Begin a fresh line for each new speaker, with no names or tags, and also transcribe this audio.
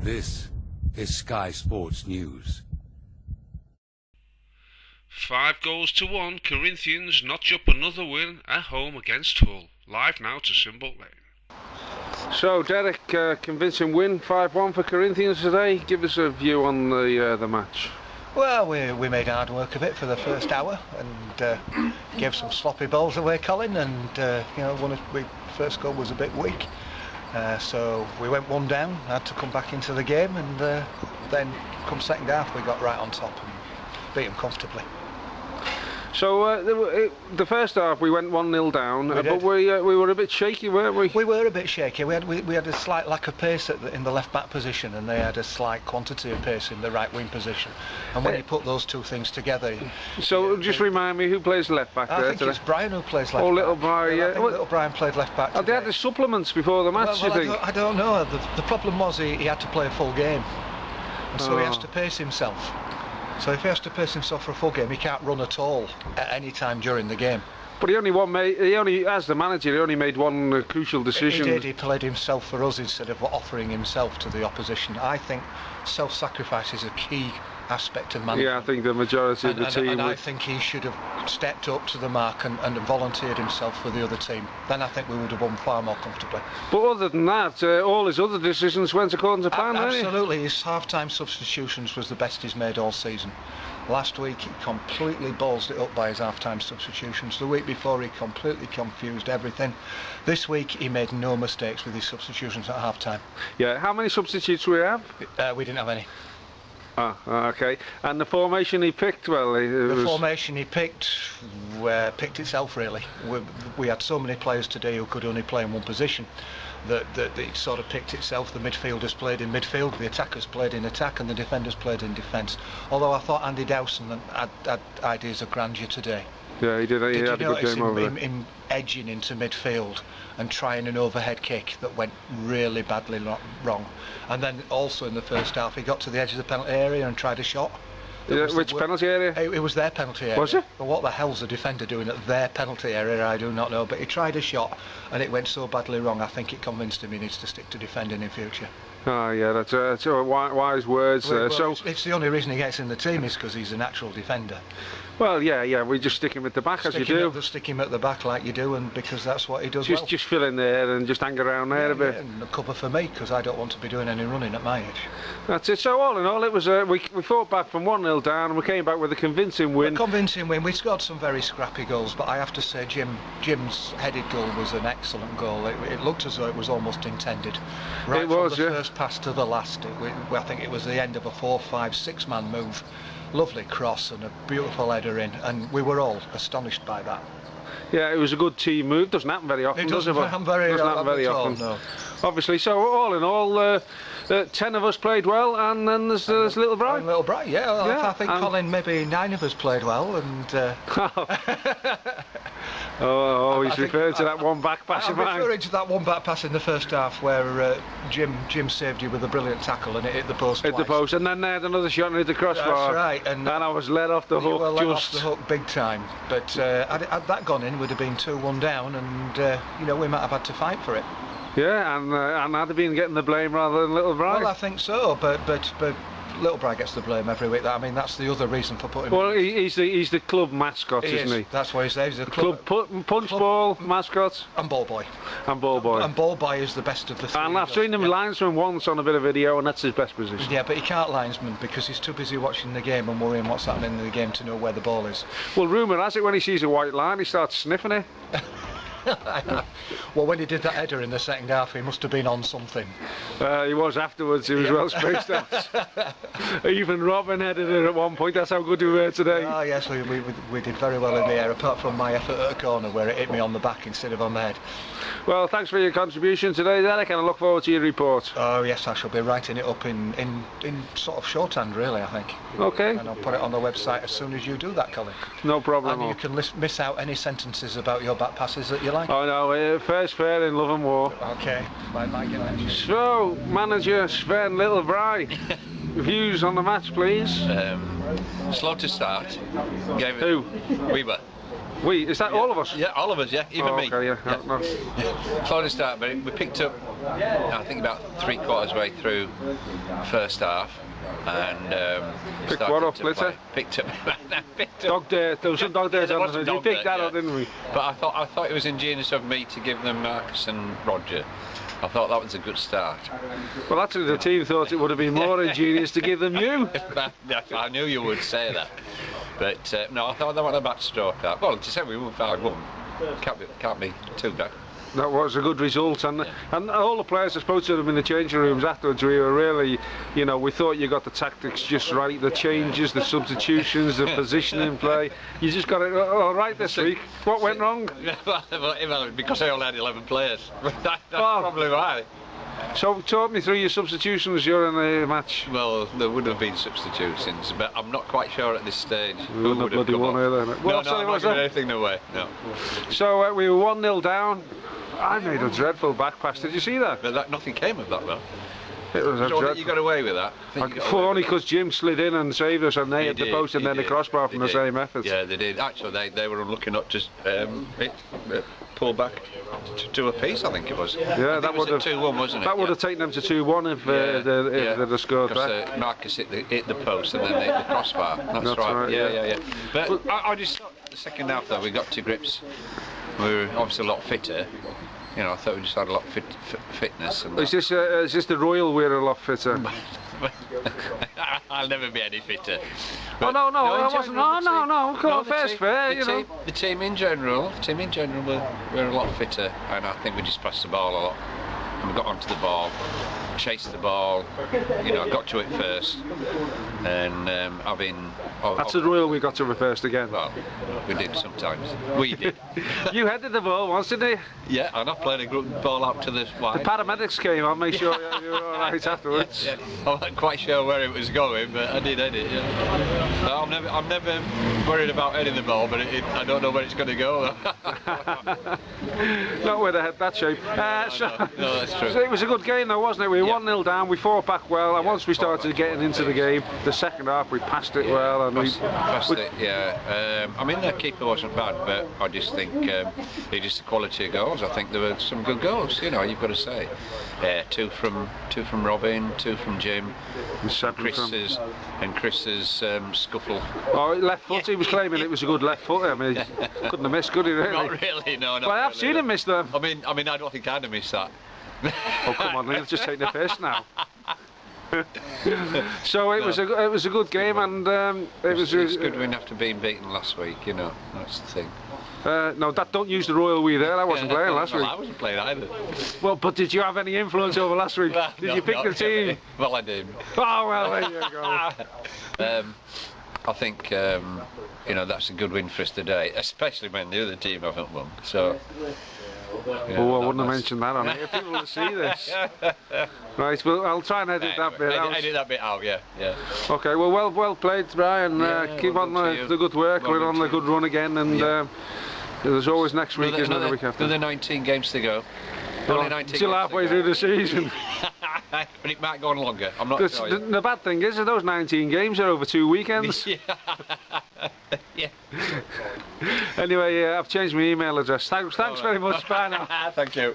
This is Sky Sports News.
5-1, Corinthians notch up another win at home against Hull. Live now to Symbol Lane.
So Derek, convincing win, 5-1 for Corinthians today. Give us a view on the match.
Well, we made hard work of it for the first hour and gave some sloppy balls away, Colin, and the first goal was a bit weak. So we went one down, had to come back into the game, and then come second half we got right on top and beat them comfortably.
So the first half we went 1-0 down, but we were a bit shaky, weren't we?
We were a bit shaky. We had a slight lack of pace in the left back position, and they had a slight quantity of pace in the right wing position. And when you put those two things together,
just remind me, who plays left back there?
I think it's Brian who plays left back.
Oh, little Brian, yeah.
Little Brian played left back.
They had the supplements before the match,
well,
you think?
I don't know. The problem was he had to play a full game, and so he has to pace himself. So if he has to pace himself for a full game, he can't run at all at any time during the game.
But as the manager, he only made one crucial decision.
He did. He played himself for us instead of offering himself to the opposition. I think self-sacrifice is a key aspect of management.
Yeah, I think the majority of the team.
And I think he should have stepped up to the mark and volunteered himself for the other team. Then I think we would have won far more comfortably.
But other than that, all his other decisions went according to plan, didn't he?
Absolutely. His half-time substitutions was the best he's made all season. Last week he completely ballsed it up by his half-time substitutions. The week before he completely confused everything. This week he made no mistakes with his substitutions at half-time.
Yeah, how many substitutes do we have?
We didn't have any.
Okay. And the formation he picked, the
formation he picked itself, really. We had so many players today who could only play in one position that it sort of picked itself. The midfielders played in midfield, the attackers played in attack, and the defenders played in defence. Although I thought Andy Dowson had ideas of grandeur today.
Yeah, he did. He had a good game over there.
Him edging into midfield and trying an overhead kick that went really badly wrong. And then also in the first half he got to the edge of the penalty area and tried a shot.
Which penalty area?
It was their penalty area.
Was it?
But what the hell's the defender doing at their penalty area, I do not know. But he tried a shot and it went so badly wrong, I think it convinced him he needs to stick to defending in future.
Oh yeah, that's wise words.
Well, it's the only reason he gets in the team is because he's a natural defender.
Well, yeah, we just stick him at the back as you do.
Stick him at the back like you do, and because that's what he does well.
Just fill in there and just hang around there a bit.
Yeah, and a cover for me, because I don't want to be doing any running at my age.
That's it. So all in all, it was we fought back from 1-0 down, and we came back with a convincing win. We scored some very scrappy goals, but I have to say Jim's headed goal was an excellent goal. It looked as though it was almost intended. Right from the first pass to the last, I think it was the end of a 4, 5, 6 man move. Lovely cross and a beautiful header in, and we were all astonished by that. Yeah, it was a good team move. Doesn't happen very often.
It doesn't happen very often. No.
Obviously, so all in all, 10 of us played well, and then there's little Brian.
Little Brian, yeah. I think Colin, maybe 9 of us played well, and.
He's referring to that one back pass.
I'm referring to that one back pass in the first half where Jim saved you with a brilliant tackle and it hit the post.
Hit the post, and then they had another shot and hit the crossbar.
That's right, and
I was let off the hook.
You were let off the hook big time. But had that gone in, we'd have been 2-1 down, and we might have had to fight for it.
Yeah, and I'd have been getting the blame rather than little Brian.
Well, I think so, but little Brian gets the blame every week. I mean, that's the other reason for putting him.
Well, he's the club mascot, isn't he?
That's why he's there. He's the club
punch ball mascot
and ball boy.
And ball boy.
And ball boy is the best of the three.
And I've seen him linesman once on a bit of video, and that's his best position.
Yeah, but he can't linesman because he's too busy watching the game and worrying what's happening in the game to know where the ball is.
Well, rumour has it when he sees a white line, he starts sniffing it.
Well, when he did that header in the second half, he must have been on something.
He was afterwards. He was well spaced out. Even Robin headed it at one point. That's how good we were today.
Oh yes, we did very well in the air, apart from my effort at a corner where it hit me on the back instead of on the head.
Well, thanks for your contribution today, Derek, and I look forward to your report.
Oh yes, I shall be writing it up in sort of shorthand, really, I think.
Okay.
And I'll put it on the website as soon as you do that, Colin.
No problem.
And you can miss out any sentences about your back passes that you like.
Oh no, fair's fair in love and war.
Okay.
So, manager Sven Littlebry, views on the match, please.
Slow to start.
Who?
Weber.
Is that all of us?
Yeah, all of us, yeah, even me.
Okay, yeah. No.
Slowly start, but we picked up, I think, about 3/4 way through first half, and
Picked what up, Glitter?
Picked up.
Dog day. There was some dog days on the We picked that up, didn't we?
But I thought it was ingenious of me to give them Marcus and Roger. I thought that was a good start.
Well, actually, the team thought it would have been more ingenious to give them you.
I knew you would say that. But no, I thought that wasn't a bad stroke. Well, to say we won 5-1 can't be too bad.
That was a good result, and all the players I spoke to them in the changing rooms afterwards, we were really, we thought you got the tactics just right, the changes, the substitutions, the positioning play. You just got it all right this week. What went wrong?
Well, because I only had 11 players. That's probably why.
So talk me through your substitutions during the match.
Well, there would have been substitutions, but I'm not quite sure at this stage who would have come
off.
Well, no, I'm not giving anything away. No.
So we were 1-0 down. I made a dreadful back pass. Did you see that?
But nothing came of that, though.
It was a dreadful.
You got away with that.
Only because Jim slid in and saved us, and they hit the post and then the crossbar from the same effort.
Yeah, they did. Actually, they were unlucky not to pull back to a piece, I think it was.
Yeah, that would have
2-1, wasn't it?
That would have taken them to 2-1 if they'd have scored that.
Marcus hit the post and then they hit the crossbar. That's right. Yeah. But I just thought the second half, though, we got to grips. We were obviously a lot fitter. I thought we just had a lot of fitness. And
is this the Royal we're a lot fitter?
I'll never be any fitter.
But no, I wasn't. No. Come on, fair.
The team in general, we're a lot fitter, and I think we just passed the ball a lot. And we got onto the ball, chased the ball. Got to it first, and that's
the Royal we got to it first again.
Well, we did sometimes. We did.
You headed the ball once, didn't you?
Yeah, and I played a good ball out to the wide.
The paramedics came on, make sure you were all right afterwards.
Yeah. I wasn't quite sure where it was going, but I did head it. Yeah. So I'm never worried about heading the ball, but I don't know where it's going to go.
Not where they had that shape.
No, that's true.
So it was a good game, though, wasn't it? We were 1-0 down. We fought back well, and once we started getting into the game, the second half we passed it well, and
passed it. Yeah. I mean, their keeper wasn't bad, but I just think just the quality of goals. I think there were some good goals. You've got to say. 2 from Robin, 2 from Jim, and Chris's scuffle.
Oh, left foot. He was claiming it was a good left foot. I mean, couldn't have missed, could he? Really?
Not really. No.
Well, I've seen him miss them.
I mean, I don't think I'd have missed that.
Oh, come on, Neil, just take the piss now. So it was a good game, and it's
good win after being beaten last week. That's the thing.
No, don't use the royal we there. I wasn't playing last week.
I wasn't playing either.
Well, but did you have any influence over last week? Did you pick the team?
Well, I did.
Oh well, there you go.
I think that's a good win for us today, especially when the other team haven't won. So.
Yeah, I wouldn't have mentioned that on here. People will see this. Right, well, I'll try and edit that bit out.
Edit that bit out, yeah.
Okay, well played, Brian. Keep on the good work. We're on the good run again, and there's always next week, isn't there, the week after?
Another 19 games to go.
Still halfway through the season.
But it might go on longer. I'm not sure.
The bad thing is that those 19 games are over 2 weekends.
Yeah.
Anyway, I've changed my email address. Thanks very much, bye now.
Thank you.